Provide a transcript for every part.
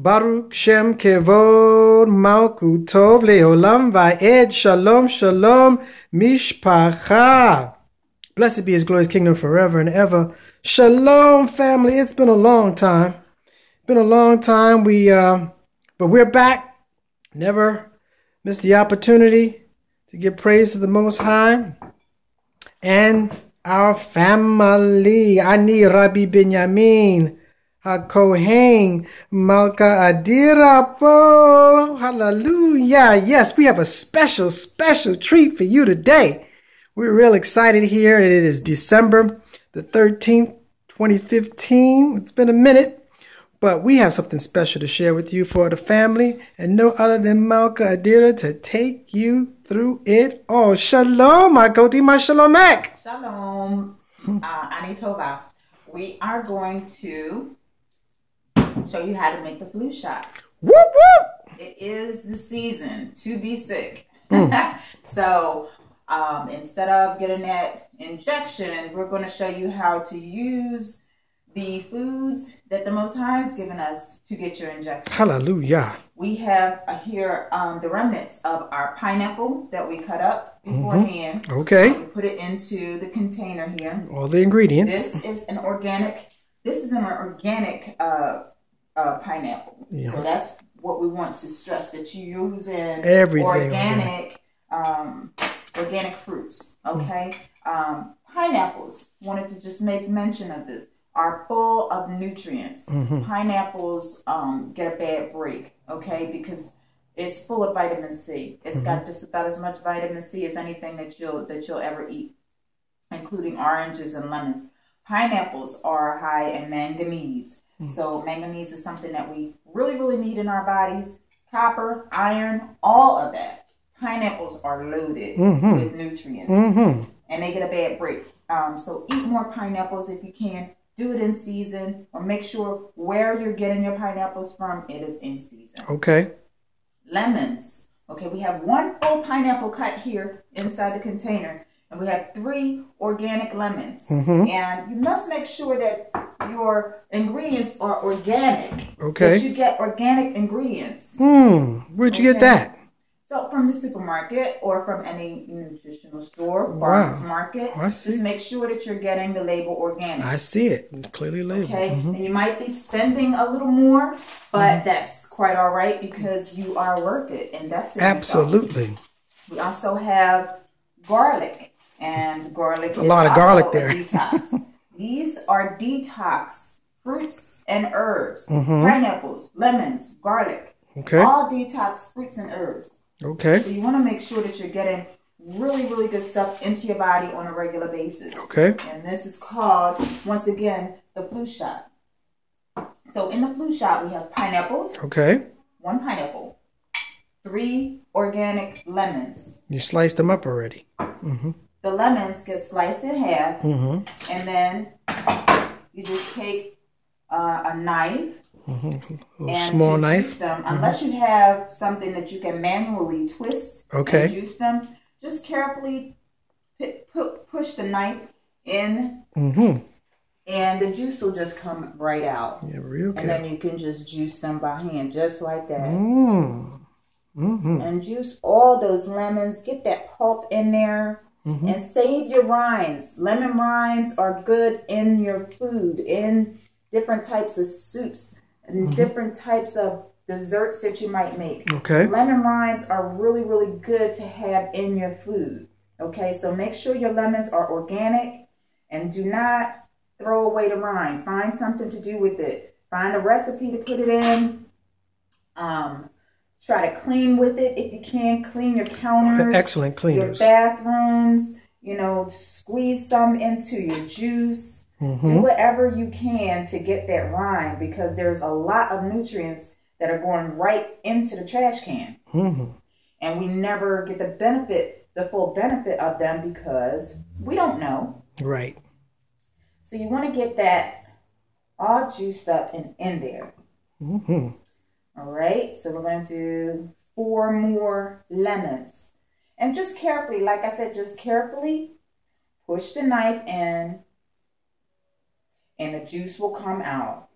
Baruch Shem Kevod Malku Tov Leolam Va'ed Shalom Shalom Mishpacha. Blessed be his glorious kingdom forever and ever. Shalom, family. It's been a long time. But we're back. Never miss the opportunity to give praise to the Most High and our family. Ani Rabbi Binyamin HaKohen Malka Adirah. Hallelujah. Yes, we have a special treat for you today. We're real excited here. It is December the 13th, 2015. It's been a minute, but we have something special to share with you for the family, and no other than Malka Adirah to take you through it all. Shalom, Makoti Ma Shalomek. Shalom, Ani Tova. We are going to show you how to make the flu shot. Whoop, whoop. It is the season to be sick. So instead of getting that injection, we're going to show you how to use the foods that the Most High has given us to get your injection. Hallelujah. We have here the remnants of our pineapple that we cut up beforehand. Okay. We put it into the container here. All the ingredients. This is an organic pineapple. Yeah. So that's what we want to stress, that you use in everything organic fruits. Okay. Pineapples, wanted to just make mention of this, are full of nutrients. Pineapples get a bad break, okay, because it's full of vitamin C. It's got just about as much vitamin C as anything that you'll ever eat, including oranges and lemons. Pineapples are high in manganese. So manganese is something that we really need in our bodies. Copper, iron, all of that. Pineapples are loaded with nutrients, and they get a bad break. So eat more pineapples if you can. Do it in season, or make sure where you're getting your pineapples from, it is in season. Okay. Lemons. Okay, we have one full pineapple cut here inside the container, and we have 3 organic lemons. And you must make sure that your ingredients are organic. Okay. That you get organic ingredients. Where'd you get that? So from the supermarket or from any nutritional store, farmer's market. I see. Just make sure that you're getting the label organic. I see it. Clearly labeled. Okay. And you might be spending a little more, but that's quite all right because you are worth it. And that's it. Absolutely. We also have garlic. And garlic is a lot of garlic there. Detox. These are detox fruits and herbs. Pineapples, lemons, garlic. Okay. All detox fruits and herbs. Okay. So you want to make sure that you're getting really good stuff into your body on a regular basis. Okay. And this is called, once again, the flu shot. So in the flu shot, we have pineapples. Okay. 1 pineapple. 3 organic lemons. You sliced them up already. The lemons get sliced in half. And then you just take a knife. A small knife. Juice them, unless you have something that you can manually twist and juice them, just carefully push the knife in, and the juice will just come right out. Yeah, real and then you can just juice them by hand, just like that. And juice all those lemons, get that pulp in there, and save your rinds. Lemon rinds are good in your food, in different types of soups, and different types of desserts that you might make. Okay. Lemon rinds are really good to have in your food. Okay, so make sure your lemons are organic and do not throw away the rind. Find something to do with it. Find a recipe to put it in. Try to clean with it if you can. Clean your counters. Excellent cleaners. Your bathrooms. You know, squeeze some into your juice. Do whatever you can to get that rind, because there's a lot of nutrients that are going right into the trash can. And we never get the full benefit of them because we don't know. Right. So you want to get that all juiced up and in there. All right. So we're going to do 4 more lemons. And just carefully, like I said, just carefully push the knife in, and the juice will come out.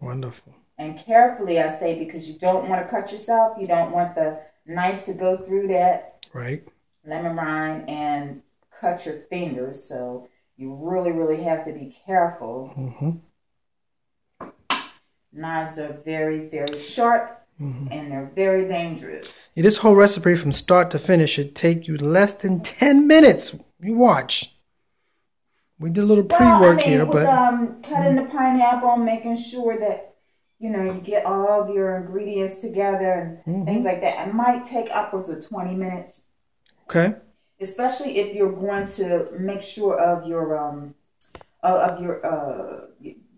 Wonderful. And carefully, I say, because you don't want to cut yourself. You don't want the knife to go through that lemon rind and cut your fingers. So you really, really have to be careful. Knives are very, very sharp, and they're very dangerous. Yeah, this whole recipe from start to finish should take you less than 10 minutes. You watch. We did a little pre-work here, but cutting the pineapple, making sure that you get all of your ingredients together and things like that. It might take upwards of 20 minutes. Okay. Especially if you're going to make sure of your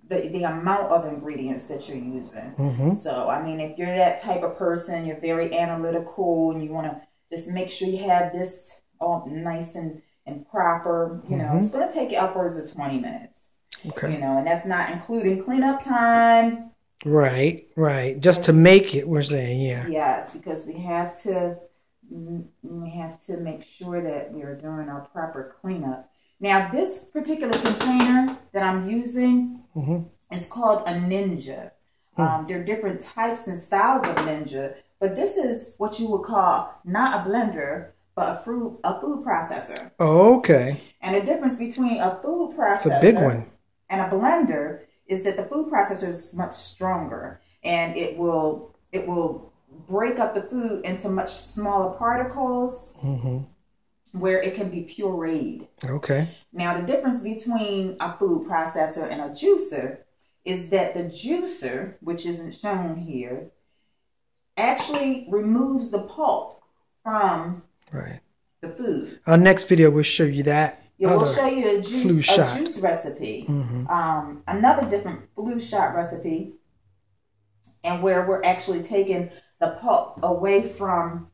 the amount of ingredients that you're using. So, I mean, if you're that type of person, you're very analytical, and you want to just make sure you have this all nice and proper, it's going to take you upwards of 20 minutes. Okay. And that's not including cleanup time. Right. Just to make it, we're saying, yeah. Yes, because we have to make sure that we are doing our proper cleanup. Now, this particular container that I'm using is called a Ninja. There are different types and styles of Ninja, but this is what you would call not a blender, but a food processor. Oh, okay. And the difference between a food processor, it's a big one, and a blender is that the food processor is much stronger, and it will break up the food into much smaller particles where it can be pureed. Okay. Now, the difference between a food processor and a juicer is that the juicer, which isn't shown here, actually removes the pulp from the food. Our next video will show you that. Yeah, we'll show you a juice recipe. Another different flu shot recipe, and where we're actually taking the pulp away from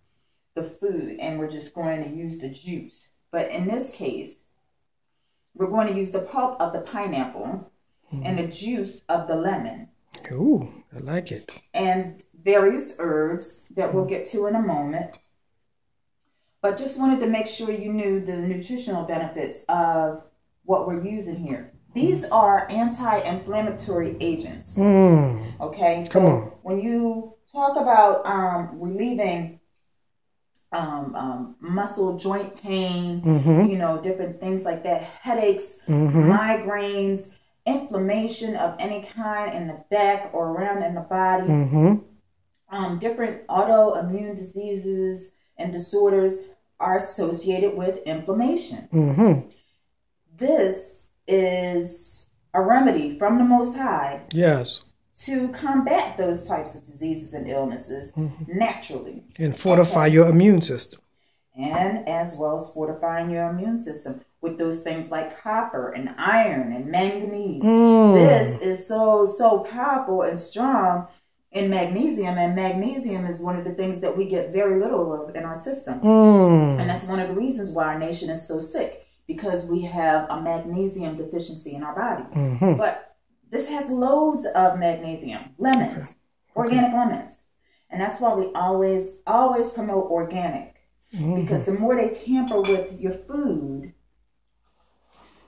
the food and we're just going to use the juice. But in this case, we're going to use the pulp of the pineapple and the juice of the lemon. Ooh, I like it. And various herbs that we'll get to in a moment. But just wanted to make sure you knew the nutritional benefits of what we're using here. These are anti-inflammatory agents. Okay, so when you talk about relieving muscle joint pain, different things like that, headaches, migraines, inflammation of any kind in the back or around in the body, different autoimmune diseases and disorders are associated with inflammation. This is a remedy from the Most High. Yes. To combat those types of diseases and illnesses naturally. And fortify your immune system. And as well as fortifying your immune system with those things like copper and iron and manganese. This is so powerful and strong in magnesium, and magnesium is one of the things that we get very little of in our system. And that's one of the reasons why our nation is so sick, because we have a magnesium deficiency in our body. But this has loads of magnesium. Lemons, organic lemons. And that's why we always promote organic. Because the more they tamper with your food,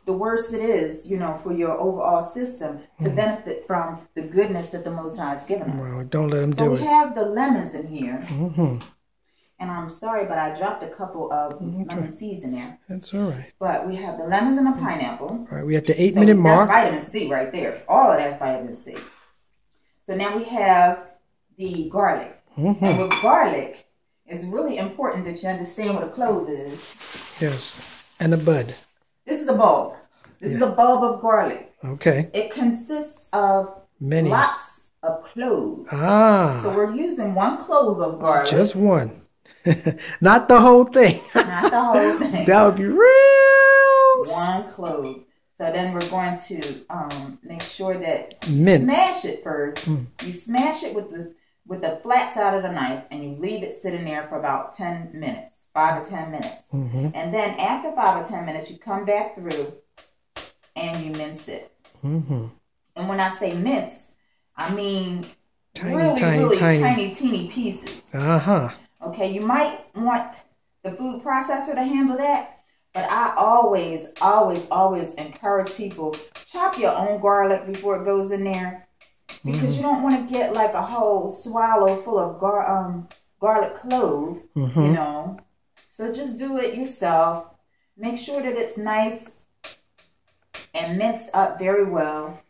the worse it is, for your overall system to benefit from the goodness that the Most High has given us. Well, don't let them do it. So we have the lemons in here. And I'm sorry, but I dropped a couple of lemon seeds in there. That's all right. But we have the lemons and the pineapple. All right, we at the 8-minute mark. That's vitamin C right there. All of that's vitamin C. So now we have the garlic. And with garlic, it's really important that you understand what a clove is. Yes, and a bud. This is a bulb. This is a bulb of garlic. Okay. It consists of lots of cloves. So we're using 1 clove of garlic. Just one. Not the whole thing. Not the whole thing. That would be real. 1 clove. So then we're going to make sure that you smash it first. You smash it with the flat side of the knife, and you leave it sitting there for about 10 minutes, 5 or 10 minutes. And then after 5 or 10 minutes, you come back through and you mince it. And when I say mince, I mean really tiny, teeny pieces. Okay, you might want the food processor to handle that, but I always encourage people, chop your own garlic before it goes in there. because you don't want to get like a whole swallow full of garlic clove, you know. So just do it yourself. Make sure that it's nice and minced up very well.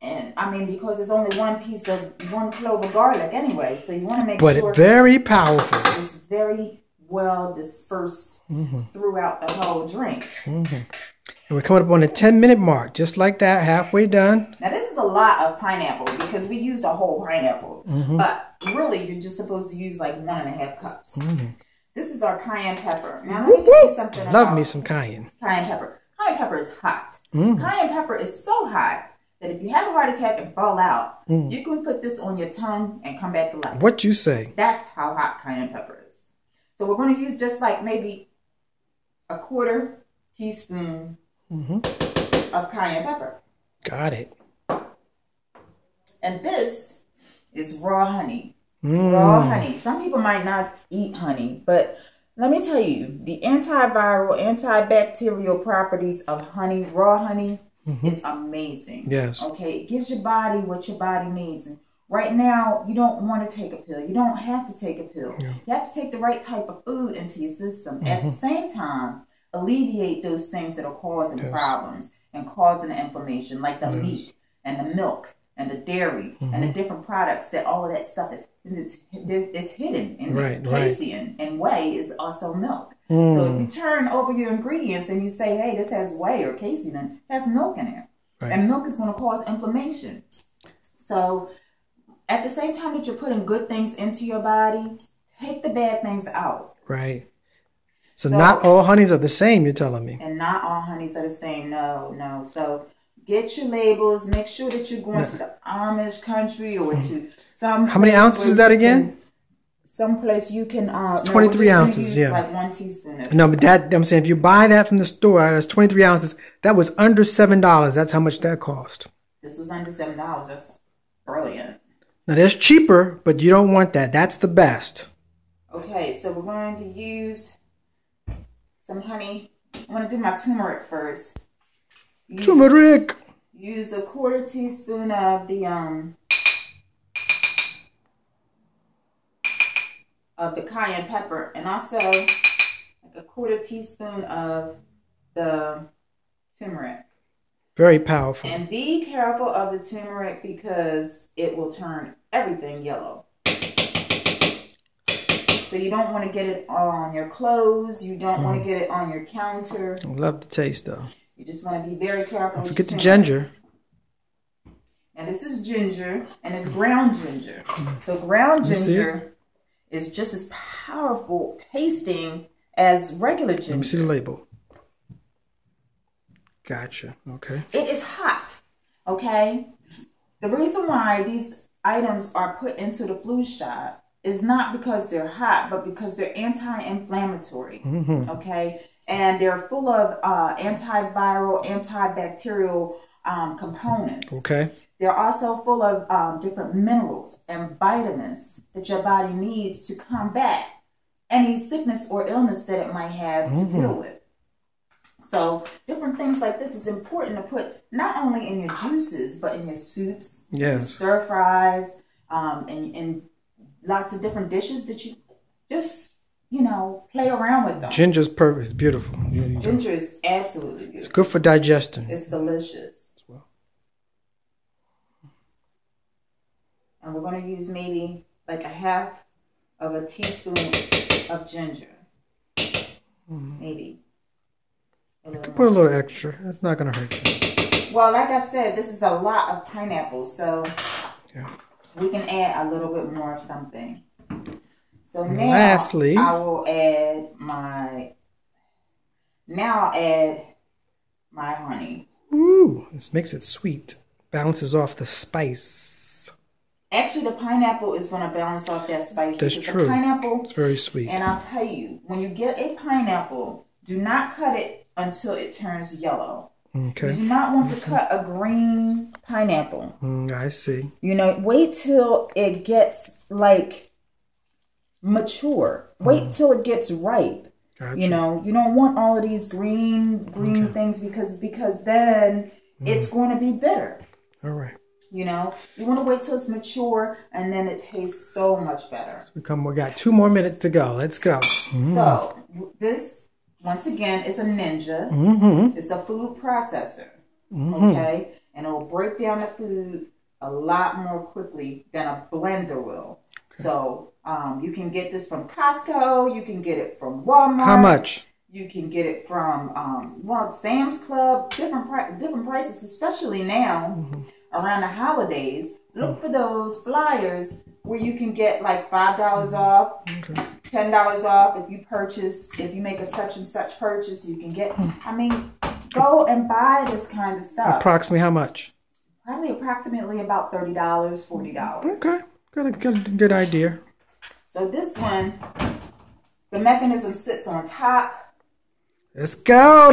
And I mean, because it's only one clove of garlic anyway, so you want to make sure. But very powerful. It's very well dispersed throughout the whole drink. And we're coming up on the 10-minute mark, just like that, halfway done. Now, this is a lot of pineapple because we used a whole pineapple. But really, you're just supposed to use like 1.5 cups. This is our cayenne pepper. Now, let me tell you something about Love me some cayenne. Cayenne pepper. Cayenne pepper is hot. Cayenne pepper is so hot that if you have a heart attack and fall out, you can put this on your tongue and come back to life. What you say? That's how hot cayenne pepper is. So we're going to use just like maybe a 1/4 teaspoon of cayenne pepper. Got it. And this is raw honey. Raw honey. Some people might not eat honey, but let me tell you, the antiviral, antibacterial properties of honey, raw honey, is amazing. Yes. Okay, it gives your body what your body needs. And right now, you don't want to take a pill. You don't have to take a pill. Yeah. You have to take the right type of food into your system. At the same time, alleviate those things that are causing problems and causing the inflammation, like the meat and the milk and the dairy and the different products that all of that stuff is it's hidden in the casein, and whey is also milk. So if you turn over your ingredients and you say, hey, this has whey or casein, and it has milk in it. And milk is going to cause inflammation. So at the same time that you're putting good things into your body, take the bad things out. Right. So not all honeys are the same, you're telling me. And not all honeys are the same. No. So get your labels. Make sure that you're going to the Amish country or to some. How many ounces is that again? Someplace you can. It's 23 ounces. Yeah. Like 1 teaspoon. No, but I'm saying if you buy that from the store, that's 23 ounces. That was under $7. That's how much that cost. This was under $7. That's brilliant. Now there's cheaper, but you don't want that. That's the best. Okay, so we're going to use some honey. I want to do my turmeric first. Turmeric. Use a 1/4 teaspoon of the cayenne pepper, and also like a 1/4 teaspoon of the turmeric. Very powerful. And be careful of the turmeric because it will turn everything yellow. So you don't want to get it all on your clothes. You don't want to get it on your counter. I love the taste though. You just want to be very careful. Don't forget the ginger. And this is ginger, and it's ground ginger. So ground ginger is just as powerful tasting as regular ginger. Let me see the label. Gotcha. Okay. It is hot. Okay. The reason why these items are put into the flu shot is not because they're hot, but because they're anti-inflammatory. Okay. And they're full of antiviral, antibacterial components. Okay. They're also full of different minerals and vitamins that your body needs to combat any sickness or illness that it might have to deal with. So different things like this is important to put not only in your juices, but in your soups, your stir fries, and lots of different dishes that you just, you know, play around with them. Ginger's perfect. It's beautiful. Ginger is absolutely beautiful. It's good for digestion. It's delicious. As well. And we're going to use maybe like a 1/2 teaspoon of ginger. Maybe. You can put a little extra. It's not going to hurt you. Well, like I said, this is a lot of pineapple, so we can add a little bit more of something. So now, lastly, I will add my honey. Ooh, this makes it sweet. Balances off the spice. Actually, the pineapple is going to balance off that spice. That's true. The pineapple, it's very sweet. And I'll tell you, when you get a pineapple, do not cut it until it turns yellow. Okay. You do not want to cut a green pineapple. I see. You know, wait till it gets like mature. Wait till it gets ripe. Gotcha. You know, you don't want all of these green things because then it's going to be bitter. All right. You know, you want to wait till it's mature, and then it tastes so much better. We got 2 more minutes to go. Let's go. So this, once again, is a Ninja. It's a food processor. Okay, and it will break down the food a lot more quickly than a blender will. Okay. So you can get this from Costco. You can get it from Walmart. How much? You can get it from Sam's Club. Different prices, especially now around the holidays. Look for those flyers where you can get like $5 off, $10 off if you make a such and such purchase. You can get. I mean, go and buy this kind of stuff. Approximately how much? Probably approximately about $30, $40. Okay, got a good idea. So this one, the mechanism sits on top. Let's go.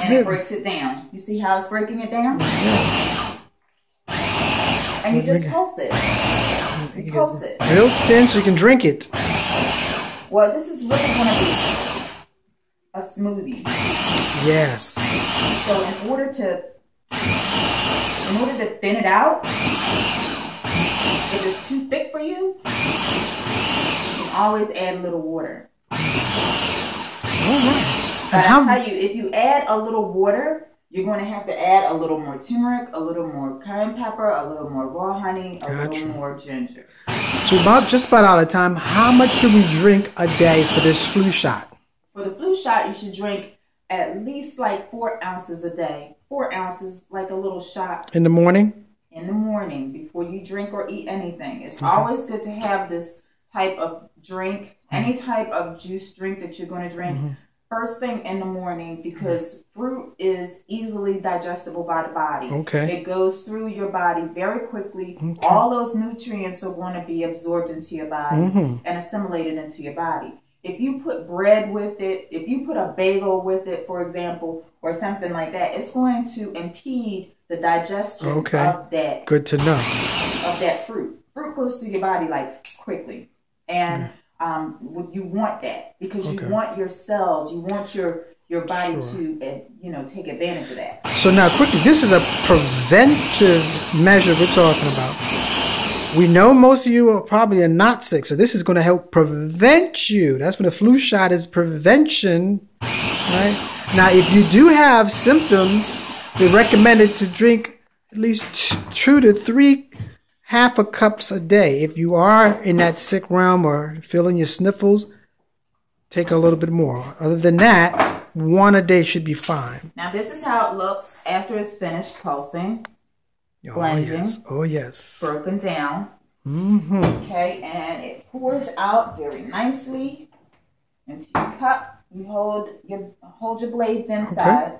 And it breaks it down. You see how it's breaking it down? And you just pulse it. You pulse it. Real thin so you can drink it. Well, this is really going to be a smoothie. Yes. So in order to thin it out, if it's too thick for you, always add a little water. But I'll tell you, if you add a little water, you're going to have to add a little more turmeric, a little more cayenne pepper, a little more raw honey, a little more ginger. So just about out of time. How much should we drink a day for this flu shot? For the flu shot, you should drink at least like 4 ounces a day. 4 ounces, like a little shot. In the morning? In the morning, before you drink or eat anything. It's always good to have this type of drink, any type of juice drink that you're going to drink first thing in the morning, because fruit is easily digestible by the body. Okay. It goes through your body very quickly. Okay. All those nutrients are going to be absorbed into your body and assimilated into your body. If you put bread with it, if you put a bagel with it, for example, or something like that, it's going to impede the digestion of that. Good to know. Of that fruit. Fruit goes through your body like quickly. And you want that because you want your cells, you want your body to take advantage of that. So now quickly, this is a preventive measure we're talking about. We know most of you are probably not sick, so this is going to help prevent you. That's when the flu shot is prevention, right? Now, if you do have symptoms, they recommend it to drink at least 2 to 3 half a cups a day. If you are in that sick realm or feeling your sniffles, take a little bit more. Other than that, 1 a day should be fine. Now, this is how it looks after it's finished pulsing. Blending, oh yes, broken down. Okay, and it pours out very nicely into your cup. You hold your blades inside. Okay.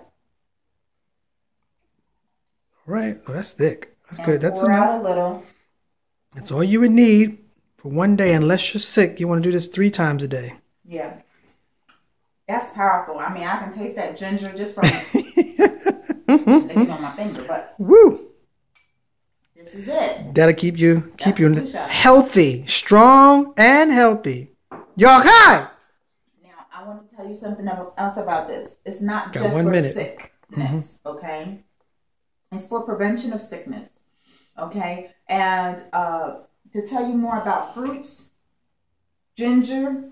All right, well, that's thick. That's good. That's pour enough. Out a little. That's all you would need for 1 day. Unless you're sick, you want to do this 3 times a day. Yeah, that's powerful. I mean, I can taste that ginger just from licking on my finger. But woo. This is it. That'll keep you healthy, strong, and healthy. Y'all high. Now, I want to tell you something else about this. It's not just for sickness, okay? It's for prevention of sickness, okay? And to tell you more about fruits, ginger,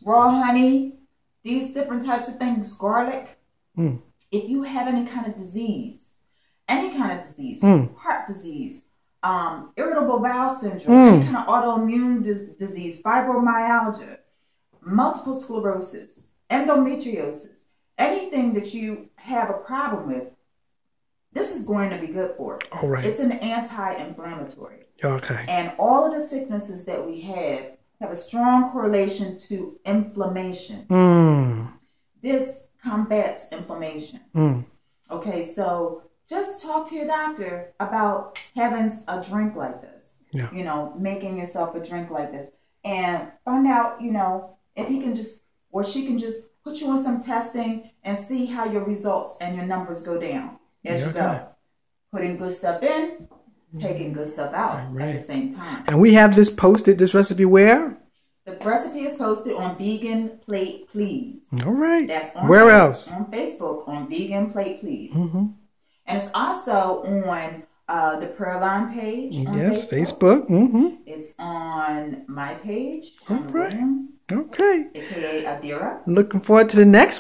raw honey, these different types of things, garlic. If you have any kind of disease, heart disease, irritable bowel syndrome, any kind of autoimmune disease, fibromyalgia, multiple sclerosis, endometriosis, anything that you have a problem with, this is going to be good for it. All right. It's an anti-inflammatory. Okay. And all of the sicknesses that we have a strong correlation to inflammation. This combats inflammation. Okay, so just talk to your doctor about having a drink like this. Yeah. You know, making yourself a drink like this. And find out, if he can just, or she can just put you on some testing and see how your results and your numbers go down as you go. Putting good stuff in, taking good stuff out at the same time. And we have this recipe where? The recipe is posted on Vegan Plate Please. All right. That's on where else? On Facebook, on Vegan Plate Please. And it's also on the Prayer Line page on Facebook. Mm-hmm. It's on my page. All right. Okay. AKA Adirah. Looking forward to the next